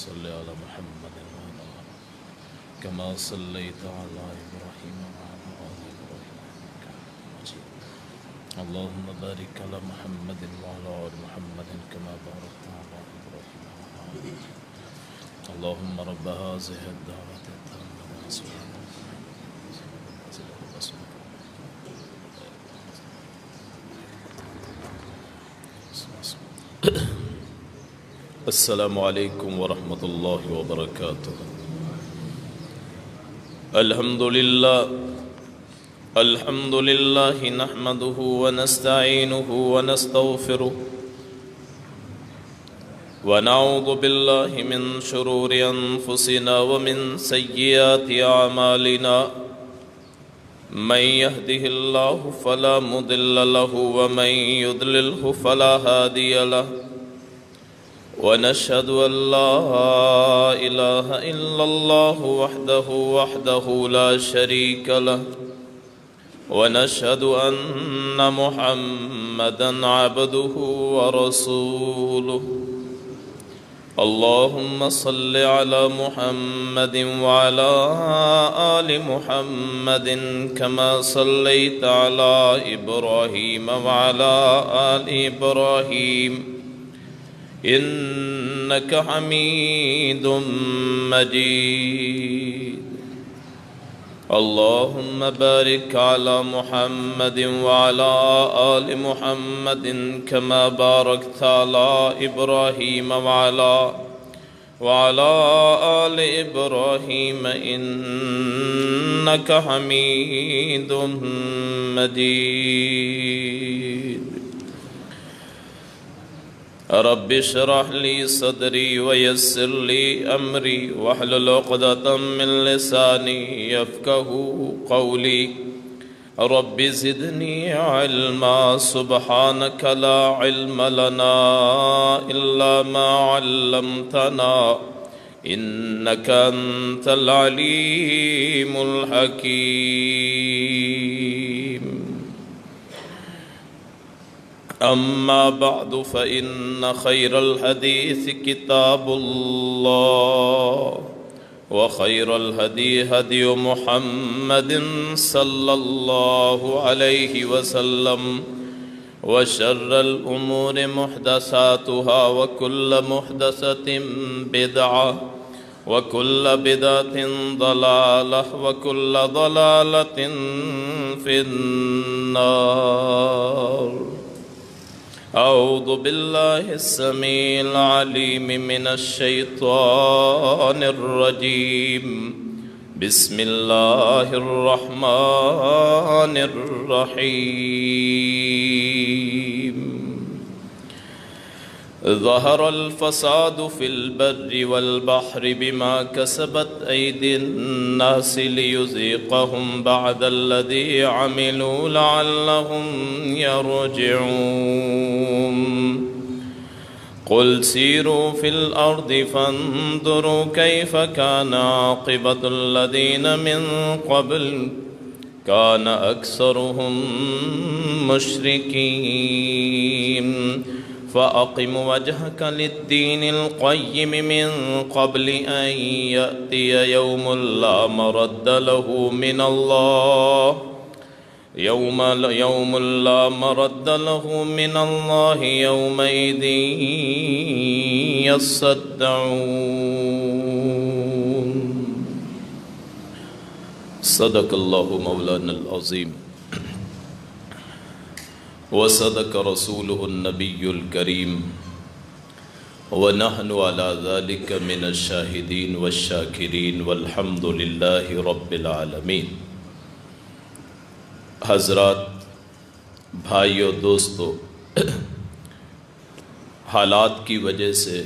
صل على محمد وعلى آل كما صليت على إبراهيم وعلى آل إبراهيم إنك حميد مجيد اللهم بارك على محمد وعلى آل محمد كما باركت على إبراهيم وعلى آل إبراهيم اللهم رب هذه الدعوة التامة والصلاة السلام علیکم ورحمۃ اللہ وبرکاتہ۔ الحمد للہ نحمده ونستعینه ونستغفره ونعوذ باللہ من شرور انفسنا ومن سیئات اعمالنا من يهده الله فلا مضل له ومن يضلله فلا هادي له ونشهد أن لا إله إلا الله وحده لا شريك له ونشهد أن محمدا عبده ورسوله اللهم صل على محمد وعلى آل محمد كما صليت على إبراهيم وعلى آل إبراهيم إنك حميد مجيد اللهم بارك على محمد وعلى آل محمد كما باركت على إبراهيم وعلى آل إبراهيم إنك حميد مجيد رب اشرح لي صدري ويسر لي أمري واحلل عقدة من لساني يفقهوا قولي رب زدني علما سبحانك لا علم لنا إلا ما علمتنا إنك أنت العليم الحكيم أما بعد فإن خير الحديث كتاب الله وخير الهدي هدي محمد صلى الله عليه وسلم وشر الأمور محدثاتها وكل محدثة بدعة وكل بدعة ضلالة وكل ضلالة في النار أعوذ بالله السميع العليم من الشيطان الرجيم بسم الله الرحمن الرحيم ظهر الفساد في البر والبحر بما كسبت أيدي الناس ليذيقهم بعد الذي عملوا لعلهم يرجعون قل سيروا في الأرض فانظروا كيف كان عاقبة الذين من قبل كان أكثرهم مشركين فأقم وجهك للدين القيم من قبل أن يأتي يوم لا مرد له من الله يوم لا مرد له من الله يومئذ يصدعون صدق الله مولانا العظيم وصدق رسوله النبي الكريم ونحن على ذلك من الشاهدين والشاكرين والحمد لله رب العالمين۔ حضرات، بھائیو، دوستو، حالات کی وجہ سے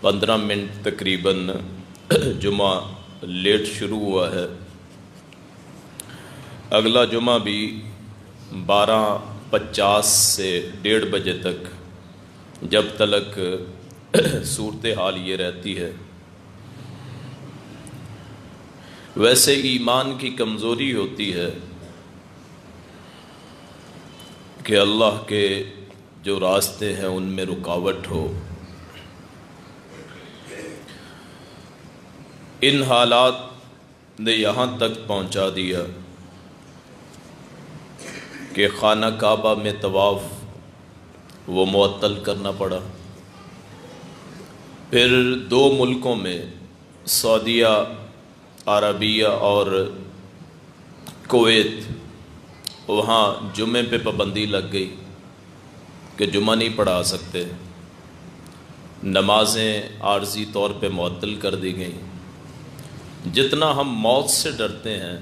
15 منٹ تقریباً جمعہ لیٹ شروع ہوا ہے۔ اگلا جمعہ بھی 12:50 سے 1:30 بجے تک، جب تک صورتحال یہ رہتی ہے۔ ویسے ایمان کی کمزوری ہوتی ہے کہ اللہ کے جو راستے ہیں ان میں رکاوٹ ہو، ان حالات نے یہاں تک پہنچا دیا کہ خانہ کعبہ میں طواف وہ معطل کرنا پڑا. پھر 2 ملکوں میں سعودیہ عربیہ اور کویت، وہاں جمعے پہ پابندی لگ گئی کہ جمعہ نہیں پڑھا سکتے، نمازیں عارضی طور پہ معطل کر دی گئیں. جتنا ہم موت سے ڈرتے ہیں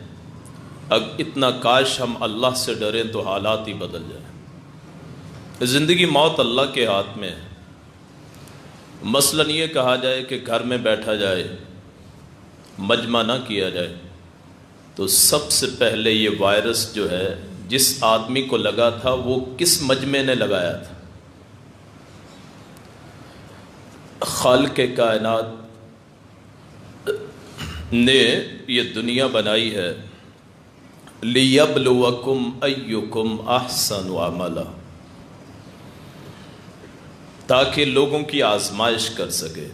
اب اتنا کاش ہم اللہ سے ڈریں تو حالات ہی بدل جائیں. زندگی موت اللہ کے ہاتھ میں ہے. مثلاً یہ کہا جائے کہ گھر میں بیٹھا جائے، مجمع نہ کیا جائے، تو سب سے پہلے یہ وائرس جو ہے جس آدمی کو لگا تھا وہ کس مجمع نے لگایا تھا؟ خالق کائنات نے یہ دنیا بنائی ہے لِيَبْلُوَكُمْ أَيُّكُمْ أَحْسَنُ عَمَلًا، تاکہ لوگوں کی آزمائش کر سکے.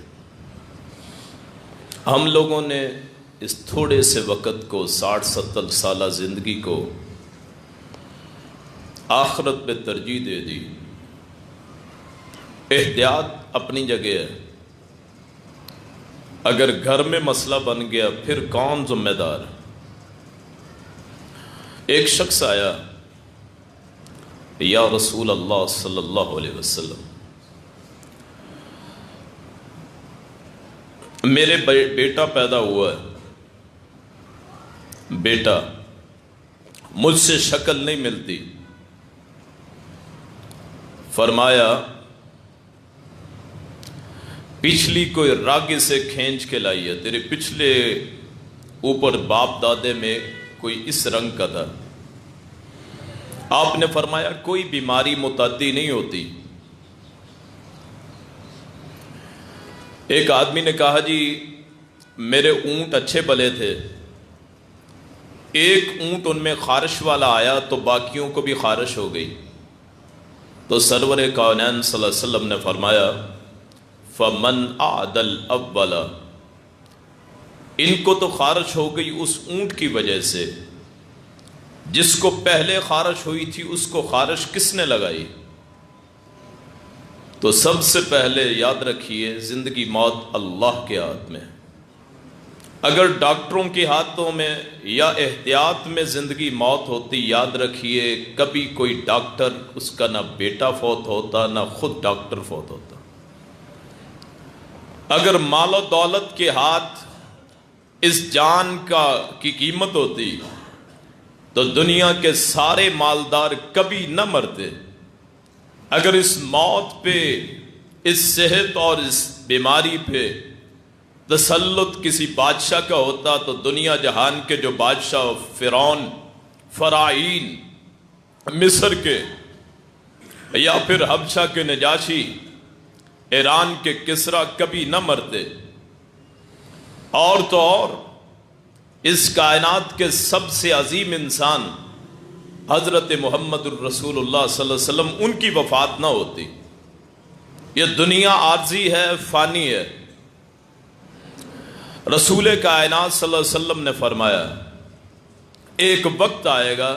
ہم لوگوں نے اس تھوڑے سے وقت کو 60-70 سالہ زندگی کو آخرت پہ ترجیح دے دی. احتیاط اپنی جگہ ہے. اگر گھر میں مسئلہ بن گیا پھر کون ذمہ دار؟ ایک شخص آیا، یا رسول اللہ صلی اللہ علیہ وسلم، میرے بیٹا پیدا ہوا ہے، بیٹا مجھ سے شکل نہیں ملتی. فرمایا پچھلی کوئی راگ سے کھینچ کے لائی ہے، تیرے پچھلے اوپر باپ دادے میں کوئی اس رنگ کا تھا. آپ نے فرمایا کوئی بیماری متعدی نہیں ہوتی. ایک آدمی نے کہا جی میرے اونٹ اچھے بلے تھے، ایک اونٹ ان میں خارش والا آیا تو باقیوں کو بھی خارش ہو گئی. تو سرور کونین صلی اللہ علیہ وسلم نے فرمایا فَمَنْ أَعْدَ الْأَوَّلَ، ان کو تو خارش ہو گئی اس اونٹ کی وجہ سے، جس کو پہلے خارش ہوئی تھی اس کو خارش کس نے لگائی؟ تو سب سے پہلے یاد رکھیے زندگی موت اللہ کے ہاتھ میں. اگر ڈاکٹروں کے ہاتھوں میں یا احتیاط میں زندگی موت ہوتی، یاد رکھیے کبھی کوئی ڈاکٹر اس کا نہ بیٹا فوت ہوتا نہ خود ڈاکٹر فوت ہوتا. اگر مال و دولت کے ہاتھ اس جان کی قیمت ہوتی تو دنیا کے سارے مالدار کبھی نہ مرتے. اگر اس موت پہ، اس صحت اور اس بیماری پہ تسلط کسی بادشاہ کا ہوتا تو دنیا جہان کے جو بادشاہ فرعون، فراعین، مصر کے یا پھر حبشہ کے نجاشی، ایران کے کسرا کبھی نہ مرتے. اور تو اور اس کائنات کے سب سے عظیم انسان حضرت محمد الرسول اللہ صلی اللہ علیہ وسلم، ان کی وفات نہ ہوتی. یہ دنیا عارضی ہے، فانی ہے. رسول کائنات صلی اللہ علیہ وسلم نے فرمایا ایک وقت آئے گا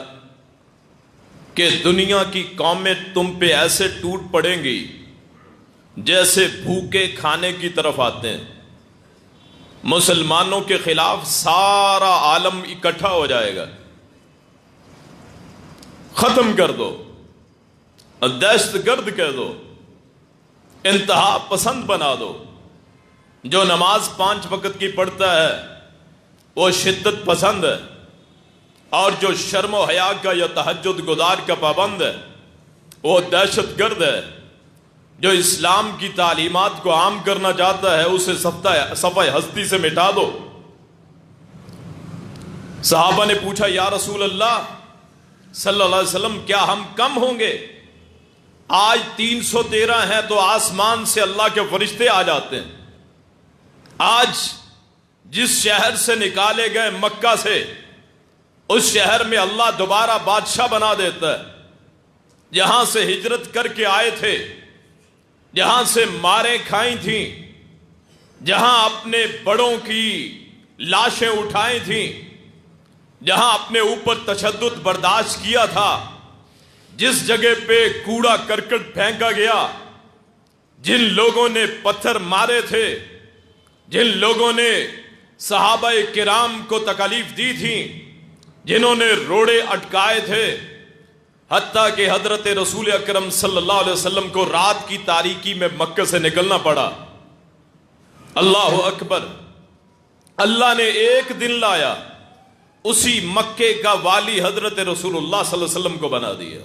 کہ دنیا کی قومیں تم پہ ایسے ٹوٹ پڑیں گی جیسے بھوکے کھانے کی طرف آتے ہیں. مسلمانوں کے خلاف سارا عالم اکٹھا ہو جائے گا. ختم کر دو، دہشت گرد کہہ دو، انتہا پسند بنا دو. جو نماز 5 وقت کی پڑھتا ہے وہ شدت پسند ہے، اور جو شرم و حیا کا یا تہجد گزار کا پابند ہے وہ دہشت گرد ہے. جو اسلام کی تعلیمات کو عام کرنا چاہتا ہے اسے صفحہ ہستی سے مٹا دو. صحابہ نے پوچھا یا رسول اللہ صلی اللہ علیہ وسلم کیا ہم کم ہوں گے؟ آج 313 ہیں تو آسمان سے اللہ کے فرشتے آ جاتے ہیں. آج جس شہر سے نکالے گئے مکہ سے، اس شہر میں اللہ دوبارہ بادشاہ بنا دیتا ہے. جہاں سے ہجرت کر کے آئے تھے، جہاں سے ماریں کھائی تھیں، جہاں اپنے بڑوں کی لاشیں اٹھائی تھیں، جہاں اپنے اوپر تشدد برداشت کیا تھا، جس جگہ پہ کوڑا کرکٹ پھینکا گیا، جن لوگوں نے پتھر مارے تھے، جن لوگوں نے صحابہ کرام کو تکالیف دی تھی، جنہوں نے روڑے اٹکائے تھے، حتیٰ کہ حضرت رسول اکرم صلی اللہ علیہ وسلم کو رات کی تاریکی میں مکہ سے نکلنا پڑا۔ اللہ اکبر، اللہ نے ایک دن لایا، اسی مکے کا والی حضرت رسول اللہ صلی اللہ علیہ وسلم کو بنا دیا۔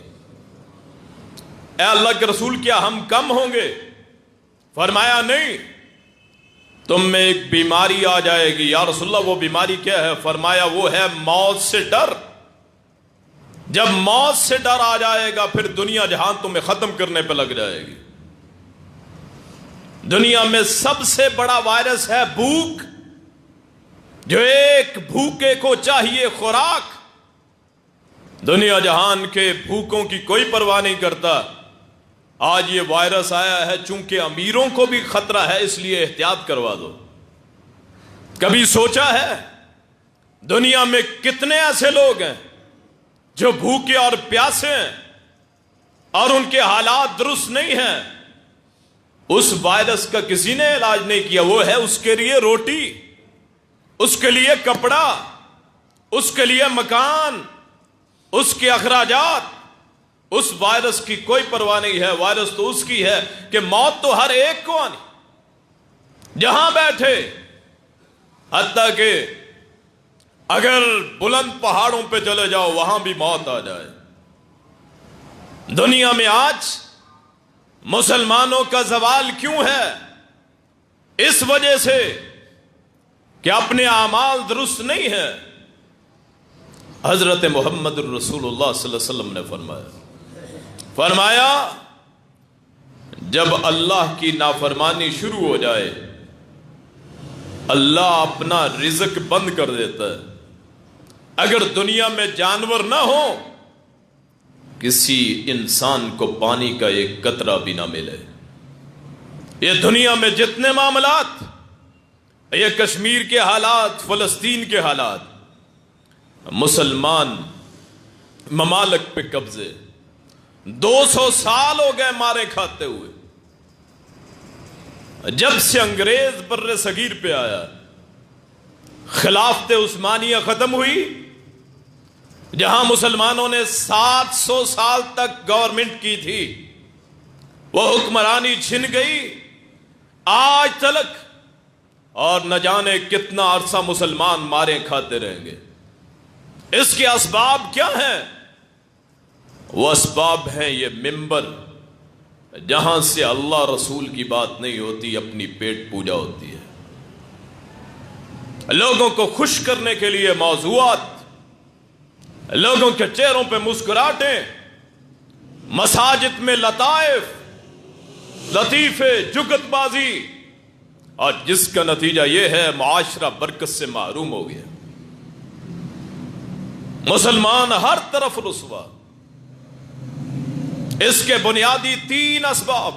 اے اللہ کے رسول، کیا ہم کم ہوں گے؟ فرمایا نہیں، تم میں ایک بیماری آ جائے گی۔ یا رسول اللہ وہ بیماری کیا ہے؟ فرمایا وہ ہے موت سے ڈر۔ جب موت سے ڈر آ جائے گا پھر دنیا جہان تمہیں ختم کرنے پہ لگ جائے گی۔ دنیا میں سب سے بڑا وائرس ہے بھوک، جو ایک بھوکے کو چاہیے خوراک۔ دنیا جہان کے بھوکوں کی کوئی پرواہ نہیں کرتا۔ آج یہ وائرس آیا ہے چونکہ امیروں کو بھی خطرہ ہے، اس لیے احتیاط کروا دو۔ کبھی سوچا ہے دنیا میں کتنے ایسے لوگ ہیں جو بھوکے اور پیاسے ہیں اور ان کے حالات درست نہیں ہیں؟ اس وائرس کا کسی نے علاج نہیں کیا۔ وہ ہے اس کے لیے روٹی، اس کے لیے کپڑا، اس کے لیے مکان، اس کے اخراجات۔ اس وائرس کی کوئی پرواہ نہیں ہے۔ وائرس تو اس کی ہے کہ موت تو ہر ایک کو آنی، جہاں بیٹھے، حتیٰ کہ اگر بلند پہاڑوں پہ چلے جاؤ وہاں بھی موت آ جائے۔ دنیا میں آج مسلمانوں کا زوال کیوں ہے؟ اس وجہ سے کہ اپنے اعمال درست نہیں ہے۔ حضرت محمد الرسول اللہ صلی اللہ علیہ وسلم نے فرمایا جب اللہ کی نافرمانی شروع ہو جائے اللہ اپنا رزق بند کر دیتا ہے۔ اگر دنیا میں جانور نہ ہو، کسی انسان کو پانی کا ایک قطرہ بھی نہ ملے۔ یہ دنیا میں جتنے معاملات، یہ کشمیر کے حالات، فلسطین کے حالات، مسلمان ممالک پہ قبضے، 200 سال ہو گئے مارے کھاتے ہوئے۔ جب سے انگریز بر صغیر پہ آیا، خلافت عثمانیہ ختم ہوئی، جہاں مسلمانوں نے 700 سال تک گورنمنٹ کی تھی، وہ حکمرانی چھن گئی آج تلک، اور نہ جانے کتنا عرصہ مسلمان مارے کھاتے رہیں گے۔ اس کے اسباب کیا ہیں؟ وہ اسباب ہیں یہ ممبر، جہاں سے اللہ رسول کی بات نہیں ہوتی، اپنی پیٹ پوجا ہوتی ہے۔ لوگوں کو خوش کرنے کے لیے موضوعات، لوگوں کے چہروں پہ مسکراہٹیں، مساجد میں لطائف، لطیفے، جگت بازی، اور جس کا نتیجہ یہ ہے معاشرہ برکت سے محروم ہو گیا۔ مسلمان ہر طرف رسوا۔ اس کے بنیادی 3 اسباب۔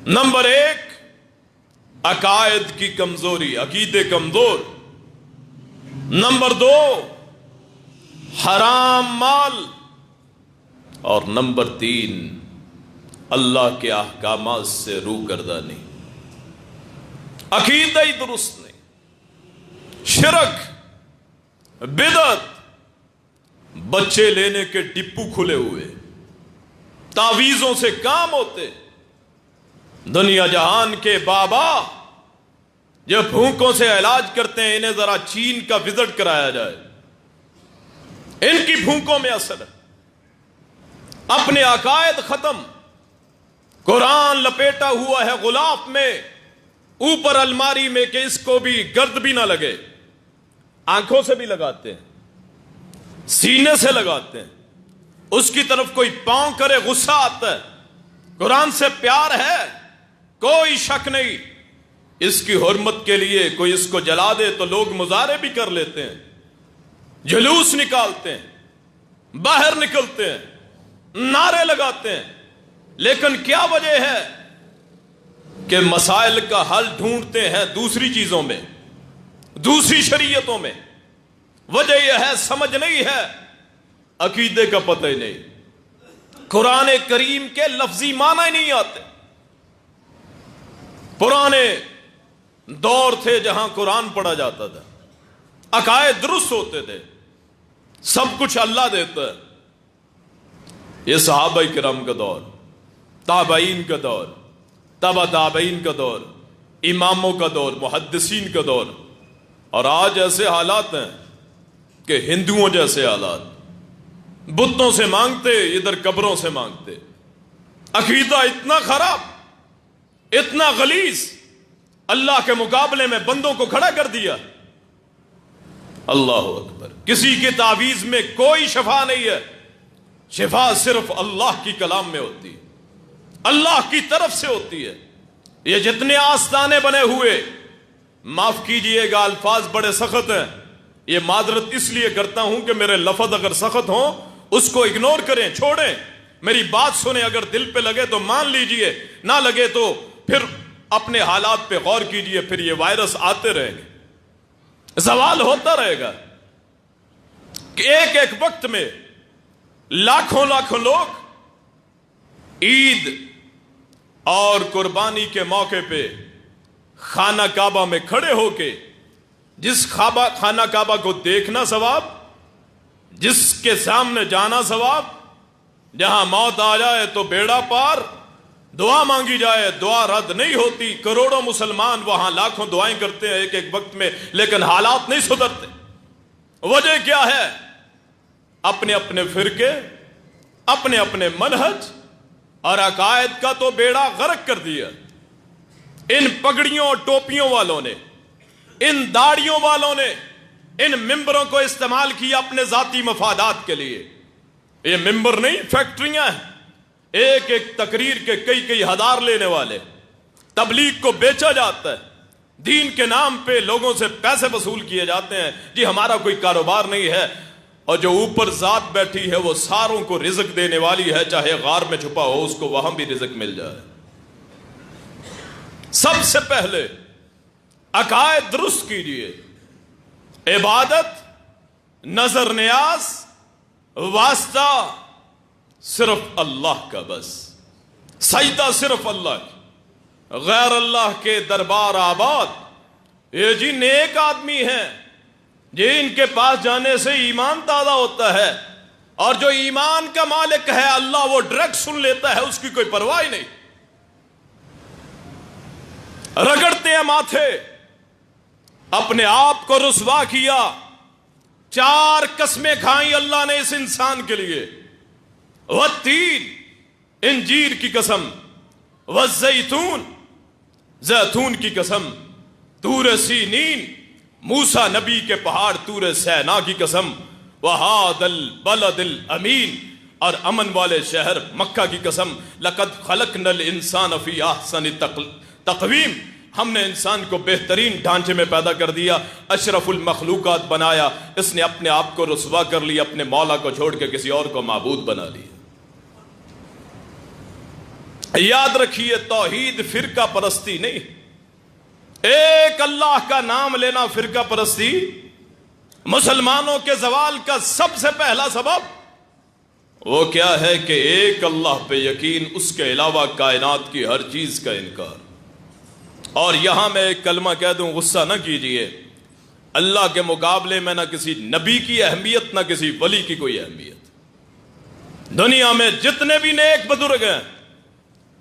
نمبر 1، عقائد کی کمزوری، عقیدے کمزور۔ نمبر 2، حرام مال۔ اور نمبر 3، اللہ کے احکامات سے روگردانی، عقیدہ ہی درست نہیں، شرک، بدعت، بچے لینے کے ڈپو کھلے ہوئے، تعویذوں سے کام ہوتے۔ دنیا جہان کے بابا جو بھوکوں سے علاج کرتے ہیں، انہیں ذرا چین کا وزٹ کرایا جائے، ان کی بھوکوں میں اثر ہے۔ اپنے عقائد ختم، قرآن لپیٹا ہوا ہے غلاف میں، اوپر الماری میں کہ اس کو بھی گرد بھی نہ لگے، آنکھوں سے بھی لگاتے ہیں، سینے سے لگاتے ہیں، اس کی طرف کوئی پاؤں کرے غصہ آتا ہے۔ قرآن سے پیار ہے، کوئی شک نہیں، اس کی حرمت کے لیے کوئی اس کو جلا دے تو لوگ مظاہرے بھی کر لیتے ہیں، جلوس نکالتے ہیں، باہر نکلتے ہیں، نعرے لگاتے ہیں۔ لیکن کیا وجہ ہے کہ مسائل کا حل ڈھونڈتے ہیں دوسری چیزوں میں، دوسری شریعتوں میں. وجہ یہ ہے سمجھ نہیں ہے, عقیدے کا پتہ ہی نہیں, قرآن کریم کے لفظی معنی نہیں آتے. پرانے دور تھے جہاں قرآن پڑھا جاتا تھا, عقائد درست ہوتے تھے, سب کچھ اللہ دیتا ہے. یہ صحابہ کرام کا دور, تابعین کا دور, تبع تابعین کا دور, اماموں کا دور, محدثین کا دور. اور آج ایسے حالات ہیں کہ ہندوؤں جیسے حالات, بتوں سے مانگتے, ادھر قبروں سے مانگتے. عقیدہ اتنا خراب, اتنا غلیظ, اللہ کے مقابلے میں بندوں کو کھڑا کر دیا. اللہ اکبر. کسی کی تعویذ میں کوئی شفا نہیں ہے, شفا صرف اللہ کی کلام میں ہوتی ہے, اللہ کی طرف سے ہوتی ہے. یہ جتنے آستانے بنے ہوئے, معاف کیجئے گا الفاظ بڑے سخت ہیں, یہ معذرت اس لیے کرتا ہوں کہ میرے لفظ اگر سخت ہوں اس کو اگنور کریں, چھوڑیں, میری بات سنیں. اگر دل پہ لگے تو مان لیجئے, نہ لگے تو پھر اپنے حالات پہ غور کیجئے. پھر یہ وائرس آتے رہیں گے, زوال ہوتا رہے گا کہ ایک ایک وقت میں لاکھوں لاکھوں لوگ عید اور قربانی کے موقع پہ خانہ کعبہ میں کھڑے ہو کے, جس خانہ کعبہ کو دیکھنا ثواب, جس کے سامنے جانا ثواب, جہاں موت آ جائے تو بیڑا پار, دعا مانگی جائے دعا رد نہیں ہوتی. کروڑوں مسلمان وہاں لاکھوں دعائیں کرتے ہیں ایک ایک وقت میں, لیکن حالات نہیں سدھرتے. وجہ کیا ہے؟ اپنے اپنے فرقے, اپنے اپنے منہج اور عقائد کا تو بیڑا غرق کر دیا. ان پگڑیوں اور ٹوپیوں والوں نے, ان داڑیوں والوں نے ان ممبروں کو استعمال کیا اپنے ذاتی مفادات کے لیے. یہ ممبر نہیں, فیکٹریاں ہیں. ایک ایک تقریر کے کئی کئی ہزار لینے والے. تبلیغ کو بیچا جاتا ہے, دین کے نام پہ لوگوں سے پیسے وصول کیے جاتے ہیں. جی ہمارا کوئی کاروبار نہیں ہے, اور جو اوپر ذات بیٹھی ہے وہ ساروں کو رزق دینے والی ہے, چاہے غار میں چھپا ہو اس کو وہاں بھی رزق مل جائے. سب سے پہلے عقائد درست کیجئے. عبادت, نظر نیاز, واسطہ صرف اللہ کا, بس سجدہ صرف اللہ کی, غیر اللہ کے دربار آباد. یہ جی نیک آدمی ہیں, جی ان کے پاس جانے سے ایمان تازہ ہوتا ہے, اور جو ایمان کا مالک ہے اللہ وہ ڈائریکٹ سن لیتا ہے, اس کی کوئی پرواہ ہی نہیں. رگڑتے ہیں ماتھے, اپنے آپ کو رسوا کیا. 4 قسمیں کھائیں اللہ نے اس انسان کے لیے. والتین, انجیر کی قسم, والزیتون, زیتون کی قسم, طور سینین, موسیٰ نبی کے پہاڑ طور سینا کی قسم, وہذا البلد الامین, اور امن والے شہر مکہ کی قسم. لقد خلقنا الانسان فی احسن تقویم, ہم نے انسان کو بہترین ڈھانچے میں پیدا کر دیا, اشرف المخلوقات بنایا. اس نے اپنے آپ کو رسوا کر لیا, اپنے مولا کو چھوڑ کے کسی اور کو معبود بنا لیا. یاد رکھیے توحید فرقہ پرستی نہیں, ایک اللہ کا نام لینا فرقہ پرستی. مسلمانوں کے زوال کا سب سے پہلا سبب وہ کیا ہے کہ ایک اللہ پہ یقین, اس کے علاوہ کائنات کی ہر چیز کا انکار. اور یہاں میں ایک کلمہ کہہ دوں, غصہ نہ کیجئے, اللہ کے مقابلے میں نہ کسی نبی کی اہمیت نہ کسی ولی کی کوئی اہمیت. دنیا میں جتنے بھی نیک بزرگ ہیں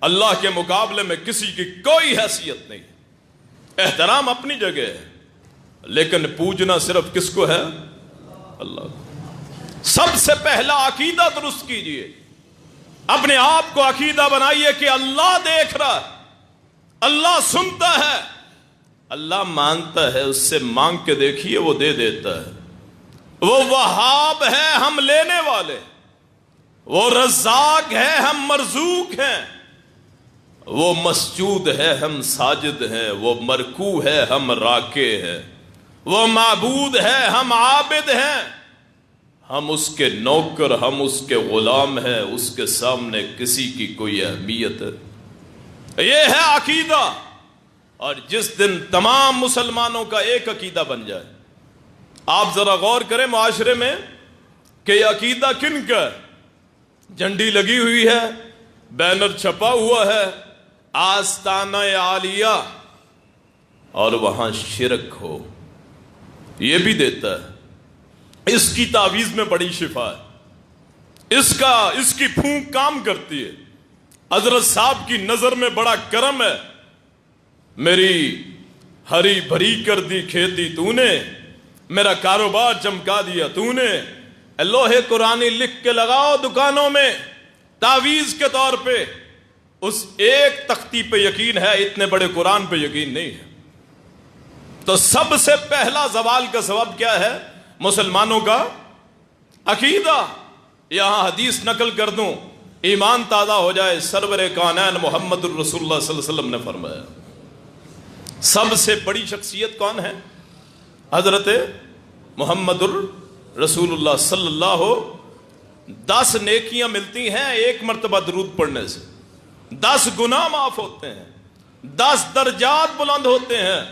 اللہ کے مقابلے میں کسی کی کوئی حیثیت نہیں. احترام اپنی جگہ ہے, لیکن پوجنا صرف کس کو ہے؟ اللہ کو. سب سے پہلا عقیدہ درست کیجئے, اپنے آپ کو عقیدہ بنائیے کہ اللہ دیکھ رہا ہے, اللہ سنتا ہے, اللہ مانتا ہے. اس سے مانگ کے دیکھیے وہ دے دیتا ہے. وہ وہاب ہے, ہم لینے والے. وہ رزاق ہے, ہم مرزوق ہیں. وہ مسجود ہے, ہم ساجد ہیں. وہ مرکوع ہے, ہم راکع ہیں. وہ معبود ہے, ہم عابد ہیں. ہم اس کے نوکر, ہم اس کے غلام ہیں. اس کے سامنے کسی کی کوئی اہمیت ہے. یہ ہے عقیدہ. اور جس دن تمام مسلمانوں کا ایک عقیدہ بن جائے. آپ ذرا غور کریں معاشرے میں کہ یہ عقیدہ کن کا ہے؟ جھنڈی لگی ہوئی ہے، بینر چھپا ہوا ہے، آستانہ عالیہ، اور وہاں شرک ہو، یہ بھی دیتا ہے. اس کی تعویذ میں بڑی شفا ہے، اس کی پھونک کام کرتی ہے. حضرت صاحب کی نظر میں بڑا کرم ہے، میری ہری بھری کر دی کھیتی تو نے، میرا کاروبار چمکا دیا تو نے. لوہے قرآنی لکھ کے لگاؤ دکانوں میں تعویذ کے طور پہ. اس ایک تختی پہ یقین ہے، اتنے بڑے قرآن پہ یقین نہیں ہے. تو سب سے پہلا زوال کا سبب کیا ہے؟ مسلمانوں کا عقیدہ. یہاں حدیث نقل کر دوں، ایمان تازہ ہو جائے. سرور کونین محمد الرسول اللہ صلی اللہ علیہ وسلم نے فرمایا سب سے بڑی شخصیت کون ہے؟ حضرت محمد الرسول اللہ صلی اللہ. 10 نیکیاں ملتی ہیں ایک مرتبہ درود پڑھنے سے، 10 گناہ معاف ہوتے ہیں، 10 درجات بلند ہوتے ہیں.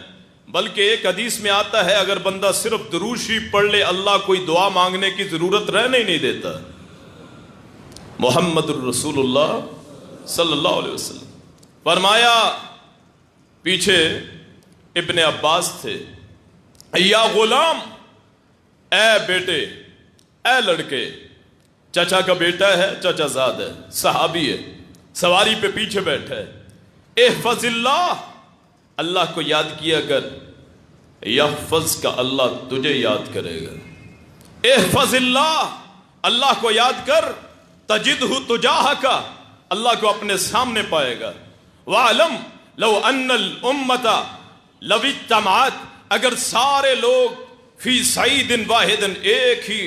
بلکہ ایک حدیث میں آتا ہے اگر بندہ صرف درود شریف پڑھ لے اللہ کوئی دعا مانگنے کی ضرورت رہنے ہی نہیں دیتا. محمد الرسول اللہ صلی اللہ علیہ وسلم فرمایا، پیچھے ابن عباس تھے، یا غلام، اے بیٹے، اے لڑکے، چچا کا بیٹا ہے، چچا زاد ہے، صحابی ہے، سواری پہ پیچھے بیٹھا ہے. احفظ اللہ، اللہ کو یاد کیا کر، یحفظ کا اللہ تجھے یاد کرے گا. احفظ اللہ، اللہ کو یاد کر، تجدہ تجاہک، اللہ کو اپنے سامنے پائے گا. وَعْلَمْ لَوْ أَنَّ الْأُمَّةَ لَوْ اجْتَمَعَتْ، اگر سارے لوگ فی صعید واحد، ایک ہی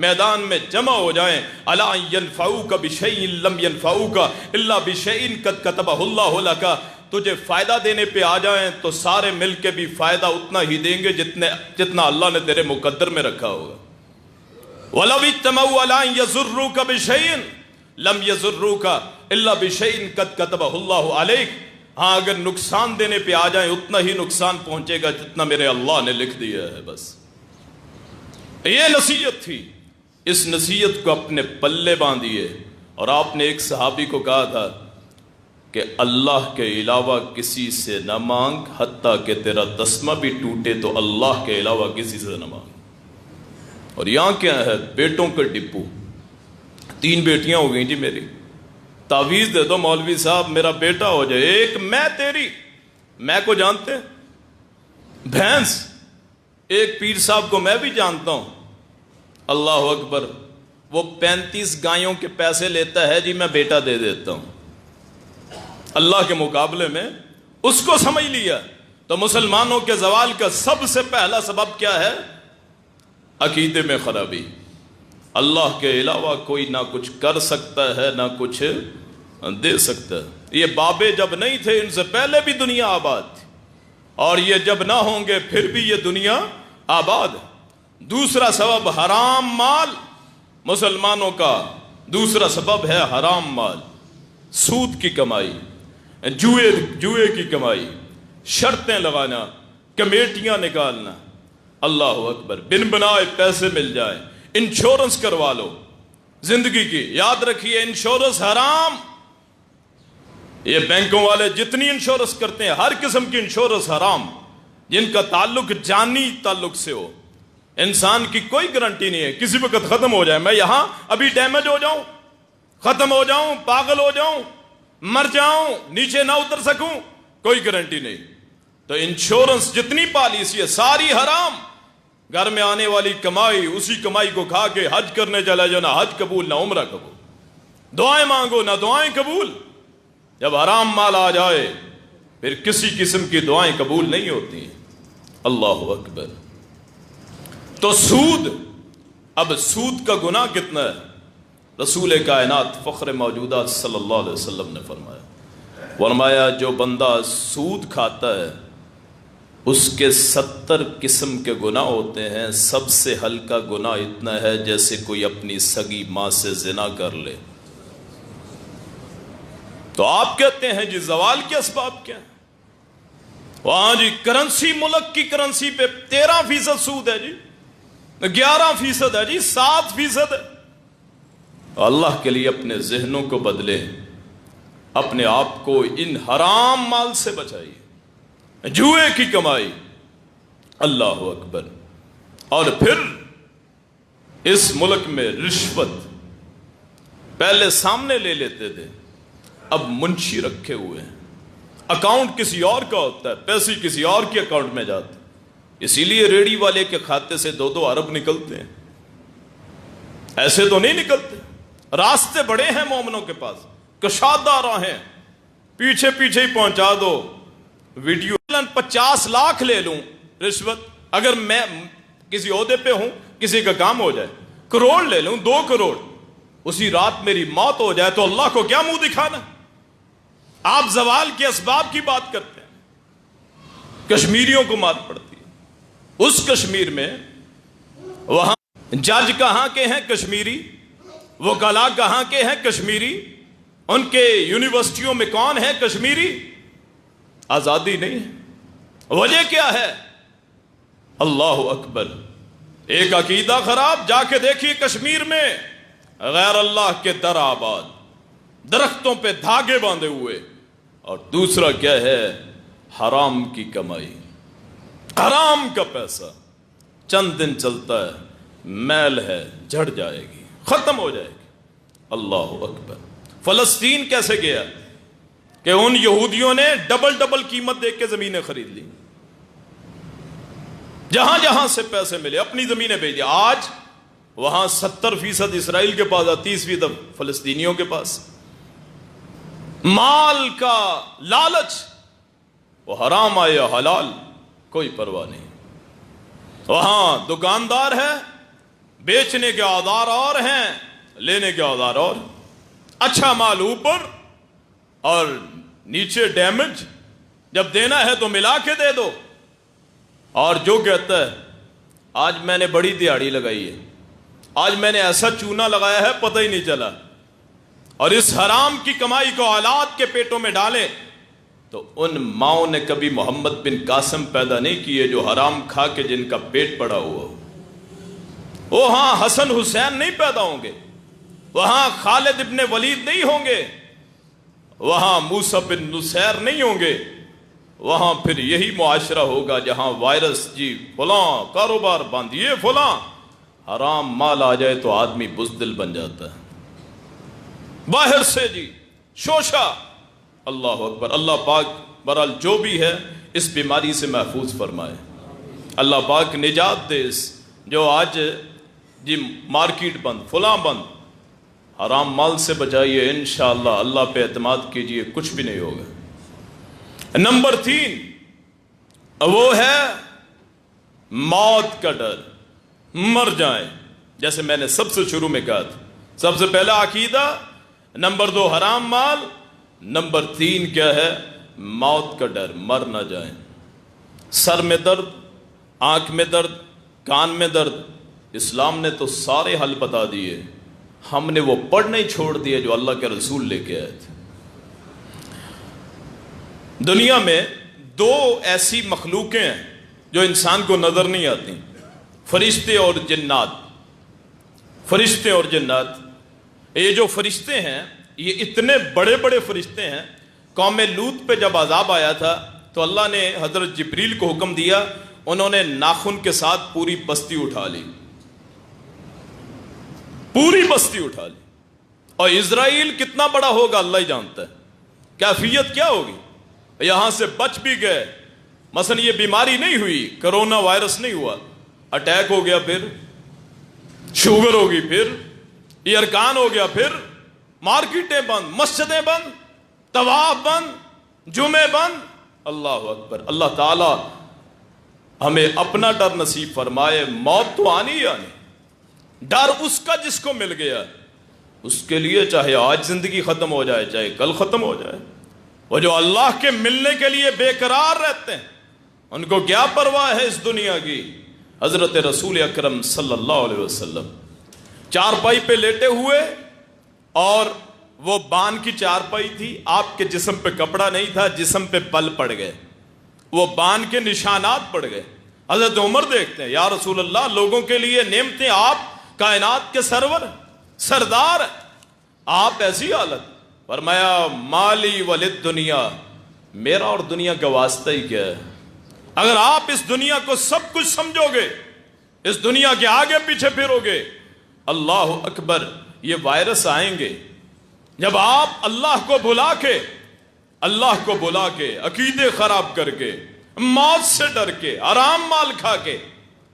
میدان میں جمع ہو جائیں، الا ينفعوك بشيء لم ينفعوك الا بشيء قد كتبه الله لك، تجھے فائدہ دینے پہ آ جائیں تو سارے مل کے بھی فائدہ اتنا ہی دیں گے جتنا اللہ نے تیرے مقدر میں رکھا ہوگا. وَلَوْ اجْتَمَعُوا عَلَىٰ أَن يَضُرُّوكَ بِشَيْءٍ لَمْ يَضُرُّوكَ إِلَّا بِشَيْءٍ قَدْ كَتَبَهُ اللَّهُ عَلَيْكَ، ہاں اگر نقصان دینے پہ آ جائیں اتنا ہی نقصان پہنچے گا جتنا میرے اللہ نے لکھ دیا ہے. بس یہ نصیحت تھی، اس نصیحت کو اپنے پلے باندھیے. اور آپ نے ایک صحابی کو کہا تھا کہ اللہ کے علاوہ کسی سے نہ مانگ، حتیٰ کہ تیرا تسمہ بھی ٹوٹے تو اللہ کے علاوہ کسی سے نہ مانگ. اور یہاں کیا ہے؟ بیٹوں کا ڈپو. 3 بیٹیاں ہو گئیں جی میری، تعویذ دے دو مولوی صاحب میرا بیٹا ہو جائے. ایک میں تیری، میں کو جانتے ہیں بھینس، ایک پیر صاحب کو میں بھی جانتا ہوں. اللہ اکبر، وہ 35 گایوں کے پیسے لیتا ہے جی میں بیٹا دے دیتا ہوں. اللہ کے مقابلے میں اس کو سمجھ لیا. تو مسلمانوں کے زوال کا سب سے پہلا سبب کیا ہے؟ عقیدے میں خرابی. اللہ کے علاوہ کوئی نہ کچھ کر سکتا ہے نہ کچھ دے سکتا ہے. یہ بابے جب نہیں تھے ان سے پہلے بھی دنیا آباد تھی، اور یہ جب نہ ہوں گے پھر بھی یہ دنیا آباد ہے. دوسرا سبب حرام مال. مسلمانوں کا دوسرا سبب ہے حرام مال، سود کی کمائی، جوئے کی کمائی، شرطیں لگانا، کمیٹیاں نکالنا. اللہ اکبر، بن بنائے پیسے مل جائیں، انشورنس کروا لو زندگی کی. یاد رکھیے انشورنس حرام. یہ بینکوں والے جتنی انشورنس کرتے ہیں ہر قسم کی انشورنس حرام، جن کا تعلق جانی تعلق سے ہو. انسان کی کوئی گارنٹی نہیں ہے، کسی وقت ختم ہو جائے. میں یہاں ابھی ڈیمیج ہو جاؤں، ختم ہو جاؤں، پاگل ہو جاؤں، مر جاؤں، نیچے نہ اتر سکوں، کوئی گارنٹی نہیں. تو انشورنس جتنی پالیسی ہے ساری حرام. گھر میں آنے والی کمائی، اسی کمائی کو کھا کے حج کرنے چلا جاؤ، نہ حج قبول نہ عمرہ قبول. دعائیں مانگو نہ دعائیں قبول. جب حرام مال آ جائے پھر کسی قسم کی دعائیں قبول نہیں ہوتی. اللہ اکبر. تو سود، اب سود کا گناہ کتنا ہے؟ رسول کائنات فخر موجودات صلی اللہ علیہ وسلم نے فرمایا جو بندہ سود کھاتا ہے اس کے 70 قسم کے گناہ ہوتے ہیں. سب سے ہلکا گناہ اتنا ہے جیسے کوئی اپنی سگی ماں سے زنا کر لے. تو آپ کہتے ہیں جی زوال کے اسباب کیا ہیں؟ وہاں جی کرنسی، ملک کی کرنسی پہ 13% سود ہے جی، 11% ہے جی، 7% ہے۔ اللہ کے لیے اپنے ذہنوں کو بدلیں، اپنے آپ کو ان حرام مال سے بچائیے، جوئے کی کمائی، اللہ اکبر۔ اور پھر اس ملک میں رشوت پہلے سامنے لے لیتے تھے، اب منشی رکھے ہوئے ہیں، اکاؤنٹ کسی اور کا ہوتا ہے، پیسے کسی اور کے اکاؤنٹ میں جاتے ہیں، اسی لیے ریڑھی والے کے کھاتے سے 2-2 ارب نکلتے ہیں، ایسے تو نہیں نکلتے۔ راستے بڑے ہیں مومنوں کے پاس، کشادہ راہیں، پیچھے پیچھے ہی پہنچا دو۔ ویڈیو 50 لاکھ لے لوں رشوت، اگر میں کسی عہدے پہ ہوں، کسی کا کام ہو جائے، کروڑ لے لوں، 2 کروڑ، اسی رات میری موت ہو جائے تو اللہ کو کیا منہ دکھانا؟ آپ زوال کے اسباب کی بات کرتے ہیں، کشمیریوں کو مات پڑتی ہے۔ اس کشمیر میں وہاں جج کہاں کے ہیں؟ کشمیری۔ وکلاء کہاں کے ہیں؟ کشمیری۔ ان کے یونیورسٹیوں میں کون ہے؟ کشمیری۔ آزادی نہیں ہے، وجہ کیا ہے؟ اللہ اکبر۔ ایک عقیدہ خراب، جا کے دیکھیے کشمیر میں غیر اللہ کے در آباد، درختوں پہ دھاگے باندھے ہوئے، اور دوسرا کیا ہے؟ حرام کی کمائی، حرام کا پیسہ، چند دن چلتا ہے، میل ہے، جھڑ جائے گی، ختم ہو جائے گی۔ اللہ اکبر۔ فلسطین کیسے گیا کہ ان یہودیوں نے ڈبل قیمت دے کے زمینیں خرید لی، جہاں جہاں سے پیسے ملے اپنی زمینیں بھیج دیا۔ آج وہاں 70% اسرائیل کے پاس ہے، 30% فلسطینیوں کے پاس۔ مال کا لالچ، وہ حرام آئے یا حلال کوئی پرواہ نہیں۔ وہاں دکاندار ہے، بیچنے کے اوزار اور ہیں، لینے کے اوزار اور، اچھا مال اوپر اور نیچے ڈیمیج، جب دینا ہے تو ملا کے دے دو۔ اور جو کہتا ہے آج میں نے بڑی دیہڑی لگائی ہے، آج میں نے ایسا چونا لگایا ہے پتہ ہی نہیں چلا، اور اس حرام کی کمائی کو اولاد کے پیٹوں میں ڈالیں، تو ان ماؤں نے کبھی محمد بن قاسم پیدا نہیں کیے جو حرام کھا کے جن کا پیٹ پڑا ہوا ہو۔ وہاں حسن حسین نہیں پیدا ہوں گے، وہاں خالد ابن ولید نہیں ہوں گے، وہاں موسیٰ بن نصیر نہیں ہوں گے۔ وہاں پھر یہی معاشرہ ہوگا جہاں وائرس، جی فلاں کاروبار باندھیے، فلاں حرام مال آ جائے تو آدمی بزدل بن جاتا ہے، باہر سے جی شوشہ۔ اللہ اکبر۔ اللہ پاک برحال جو بھی ہے اس بیماری سے محفوظ فرمائے، اللہ پاک نجات دے۔ اس جو آج جی مارکیٹ بند، فلاں بند، حرام مال سے بچائیے، انشاءاللہ اللہ پہ اعتماد کیجئے، کچھ بھی نہیں ہوگا۔ نمبر 3 وہ ہے موت کا ڈر، مر جائیں، جیسے میں نے سب سے شروع میں کہا تھا، سب سے پہلا عقیدہ، نمبر 2 حرام مال، نمبر 3 کیا ہے؟ موت کا ڈر، مر نہ جائیں۔ سر میں درد، آنکھ میں درد، کان میں درد، اسلام نے تو سارے حل بتا دیے، ہم نے وہ پڑھنا ہی چھوڑ دیے جو اللہ کے رسول لے کے آئے تھے۔ دنیا میں 2 ایسی مخلوقیں ہیں جو انسان کو نظر نہیں آتی، فرشتے اور جنات۔ فرشتے اور جنات، یہ جو فرشتے ہیں یہ اتنے بڑے بڑے فرشتے ہیں، قوم لوط پہ جب عذاب آیا تھا تو اللہ نے حضرت جبریل کو حکم دیا، انہوں نے ناخن کے ساتھ پوری بستی اٹھا لی، پوری بستی اٹھا لی۔ اور اسرائیل کتنا بڑا ہوگا اللہ ہی جانتا ہے، کیفیت کیا ہوگی۔ یہاں سے بچ بھی گئے، مثلا یہ بیماری نہیں ہوئی، کرونا وائرس نہیں ہوا، اٹیک ہو گیا، پھر شوگر ہوگی، پھر ایئرکان ہو گیا، پھر مارکیٹیں بند، مسجدیں بند، طواف بند، جمعے بند۔ اللہ اکبر۔ اللہ تعالی ہمیں اپنا ڈر نصیب فرمائے۔ موت تو آنی ہی آنی، ڈر اس کا جس کو مل گیا اس کے لیے چاہے آج زندگی ختم ہو جائے چاہے کل ختم ہو جائے۔ وہ جو اللہ کے ملنے کے لیے بے قرار رہتے ہیں ان کو کیا پرواہ ہے اس دنیا کی۔ حضرت رسول اکرم صلی اللہ علیہ وسلم چارپائی پہ لیٹے ہوئے، اور وہ بان کی چارپائی تھی، آپ کے جسم پہ کپڑا نہیں تھا، جسم پہ بل پڑ گئے، وہ باندھ کے نشانات پڑ گئے. حضرت عمر دیکھتے ہیں یا رسول اللہ لوگوں کے لیے نعمتیں, آپ کائنات کے سرور سردار ہیں, آپ ایسی حالت. فرمایا مالی ولد دنیا, میرا اور دنیا کا واسطہ ہی کیا ہے. اگر آپ اس دنیا کو سب کچھ سمجھو گے, اس دنیا کے آگے پیچھے پھرو گے, اللہ اکبر, یہ وائرس آئیں گے. جب آپ اللہ کو بلا کے عقیدے خراب کر کے, موت سے ڈر کے, آرام مال کھا کے,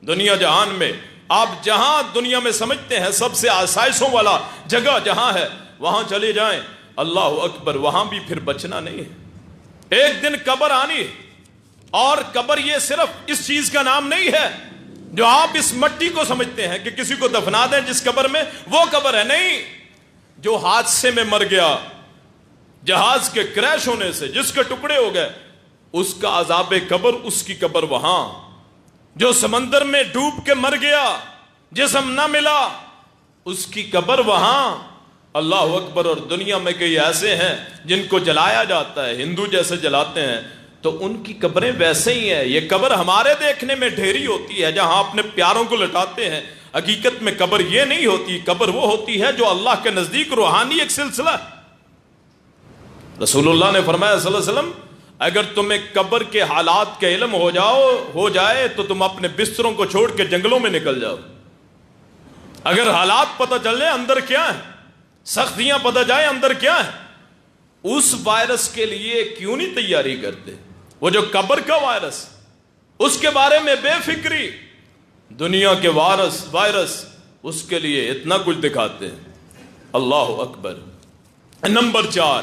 دنیا جہان میں آپ جہاں دنیا میں سمجھتے ہیں سب سے آسائشوں والا جگہ جہاں ہے وہاں چلے جائیں, اللہ اکبر, وہاں بھی پھر بچنا نہیں ہے. ایک دن قبر آنی ہے, اور قبر یہ صرف اس چیز کا نام نہیں ہے جو آپ اس مٹی کو سمجھتے ہیں کہ کسی کو دفنا دیں جس قبر میں, وہ قبر ہے نہیں. جو حادثے میں مر گیا, جہاز کے کریش ہونے سے جس کے ٹکڑے ہو گئے, اس کا عذاب قبر, اس کی قبر وہاں. جو سمندر میں ڈوب کے مر گیا, جسم نہ ملا, اس کی قبر وہاں. اللہ اکبر. اور دنیا میں کئی ایسے ہیں جن کو جلایا جاتا ہے, ہندو جیسے جلاتے ہیں, تو ان کی قبریں ویسے ہی ہیں. یہ قبر ہمارے دیکھنے میں ڈھیری ہوتی ہے جہاں اپنے پیاروں کو لٹاتے ہیں, حقیقت میں قبر یہ نہیں ہوتی. قبر وہ ہوتی ہے جو اللہ کے نزدیک روحانی ایک سلسلہ. رسول اللہ نے فرمایا صلی اللہ علیہ وسلم, اگر تمہیں قبر کے حالات کا علم ہو جائے تو تم اپنے بستروں کو چھوڑ کے جنگلوں میں نکل جاؤ. اگر حالات پتہ چل جائے اندر کیا ہے, سختیاں پتہ جائے اندر کیا ہے, اس وائرس کے لیے کیوں نہیں تیاری کرتے؟ وہ جو قبر کا وائرس, اس کے بارے میں بے فکری. دنیا کے وائرس اس کے لیے اتنا کچھ دکھاتے ہیں. اللہ اکبر. نمبر 4,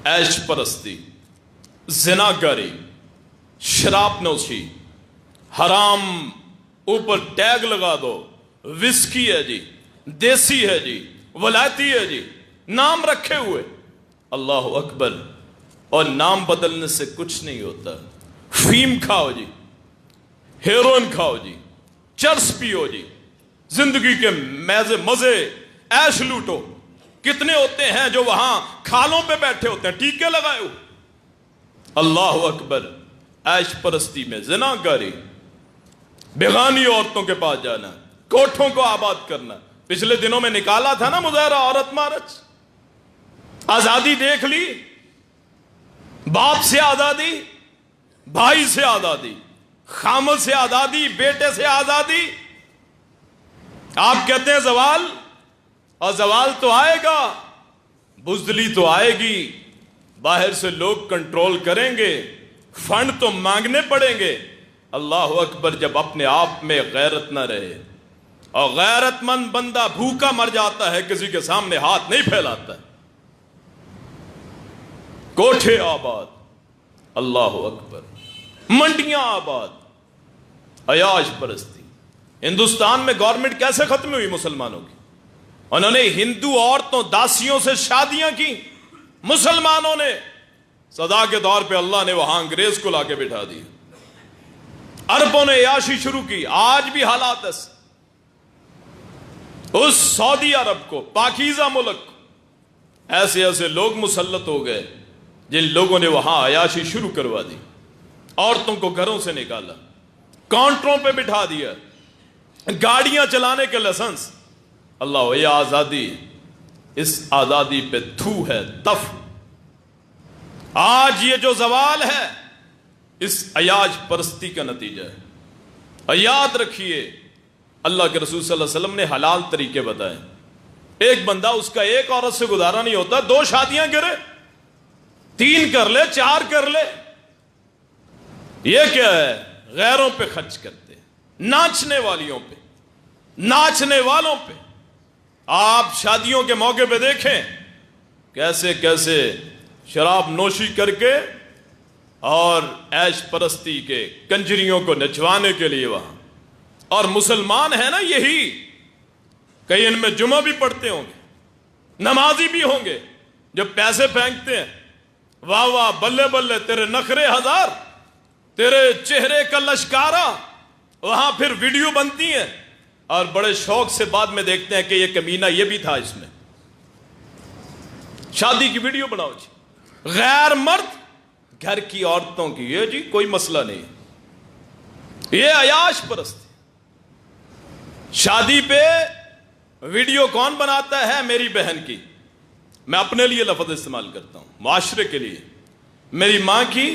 عیش پرستی, زناکاری, شراب نوشی, حرام اوپر ٹیگ لگا دو, وسکی ہے جی, دیسی ہے جی, ولایتی ہے جی, نام رکھے ہوئے. اللہ اکبر. اور نام بدلنے سے کچھ نہیں ہوتا. فیم کھاؤ جی, ہیروئن کھاؤ جی, چرس پیو جی, زندگی کے مزے عیش لوٹو. کتنے ہوتے ہیں جو وہاں کھالوں پہ بیٹھے ہوتے ہیں ٹیکے لگائے ہوئے. اللہ اکبر. عیش پرستی میں زناکاری, بیگانی عورتوں کے پاس جانا, کوٹھوں کو آباد کرنا. پچھلے دنوں میں نکالا تھا نا مظاہرہ عورت مارچ. آزادی دیکھ لی, باپ سے آزادی, بھائی سے آزادی, خامد سے آزادی, بیٹے سے آزادی. آپ کہتے ہیں زوال, اور زوال تو آئے گا, بزدلی تو آئے گی, باہر سے لوگ کنٹرول کریں گے, فنڈ تو مانگنے پڑیں گے. اللہ اکبر. جب اپنے آپ میں غیرت نہ رہے, اور غیرت مند بندہ بھوکا مر جاتا ہے, کسی کے سامنے ہاتھ نہیں پھیلاتا ہے. کوٹھے آباد, اللہ اکبر, منڈیاں آباد, عیاش پرستی. ہندوستان میں گورنمنٹ کیسے ختم ہوئی مسلمانوں کی؟ انہوں نے ہندو عورتوں داسیوں سے شادیاں کی. مسلمانوں نے سزا کے طور پہ اللہ نے وہاں انگریز کو لا کے بٹھا دی. عربوں نے عیاشی شروع کی. آج بھی حالات اس سعودی عرب کو, پاکیزہ ملک, ایسے لوگ مسلط ہو گئے جن لوگوں نے وہاں عیاشی شروع کروا دی. عورتوں کو گھروں سے نکالا, کاؤنٹروں پہ بٹھا دیا, گاڑیاں چلانے کے لائسنس. اللہ, یہ آزادی, اس آزادی پہ تھو ہے, تف. آج یہ جو زوال ہے اس عیاش پرستی کا نتیجہ ہے. اور یاد رکھیے اللہ کے رسول صلی اللہ علیہ وسلم نے حلال طریقے بتائے. ایک بندہ, اس کا ایک عورت سے گزارا نہیں ہوتا, 2 شادیاں کرے, 3 کر لے, 4 کر لے. یہ کیا ہے؟ غیروں پہ خرچ کرتے, ناچنے والیوں پہ, ناچنے والوں پہ. آپ شادیوں کے موقع پہ دیکھیں کیسے کیسے شراب نوشی کر کے اور عیش پرستی کے کنجریوں کو نچوانے کے لیے وہاں. اور مسلمان ہیں نا یہی, کئی ان میں جمعہ بھی پڑھتے ہوں گے, نمازی بھی ہوں گے, جو پیسے پھینکتے ہیں, واہ واہ بلے بلے تیرے نخرے ہزار, تیرے چہرے کا لشکارا. وہاں پھر ویڈیو بنتی ہیں اور بڑے شوق سے بعد میں دیکھتے ہیں کہ یہ کمینہ یہ بھی تھا اس میں. شادی کی ویڈیو بناؤ جی. غیر مرد گھر کی عورتوں کی، یہ جی کوئی مسئلہ نہیں، یہ عیاش پرست۔ شادی پہ ویڈیو کون بناتا ہے؟ میری بہن کی، میں اپنے لیے لفظ استعمال کرتا ہوں، معاشرے کے لیے، میری ماں کی،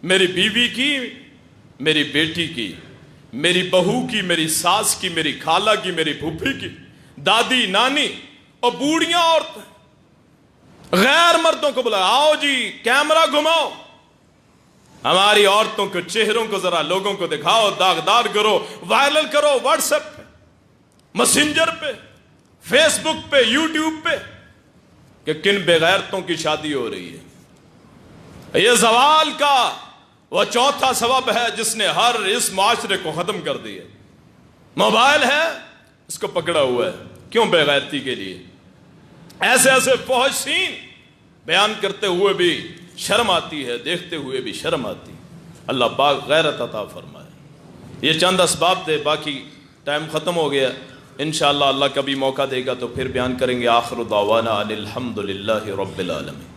میری بیوی کی، میری بیٹی کی، میری بہو کی، میری ساس کی، میری خالہ کی، میری پھوپھی کی، دادی، نانی اور بوڑھیاں عورتیں غیر مردوں کو بلایا، آؤ جی کیمرہ گھماؤ، ہماری عورتوں کے چہروں کو ذرا لوگوں کو دکھاؤ، داغدار کرو، وائرل کرو، واٹس ایپ پہ، میسنجر پہ، فیس بک پہ، یوٹیوب پہ، کہ کن بغیرتوں کی شادی ہو رہی ہے۔ یہ زوال کا وہ چوتھا سبب ہے جس نے ہر اس معاشرے کو ختم کر دیا۔ موبائل ہے، اس کو پکڑا ہوا ہے، کیوں؟ بغیرتی کے لیے۔ ایسے ایسے فحش سین بیان کرتے ہوئے بھی شرم آتی ہے، دیکھتے ہوئے بھی شرم آتی ہے۔ اللہ پاک غیرت عطا فرمائے۔ یہ چند اسباب تھے، باقی ٹائم ختم ہو گیا، انشاءاللہ اللہ کبھی موقع دے گا تو پھر بیان کریں گے۔ آخر دعوانا ان الحمد للہ رب العالمین۔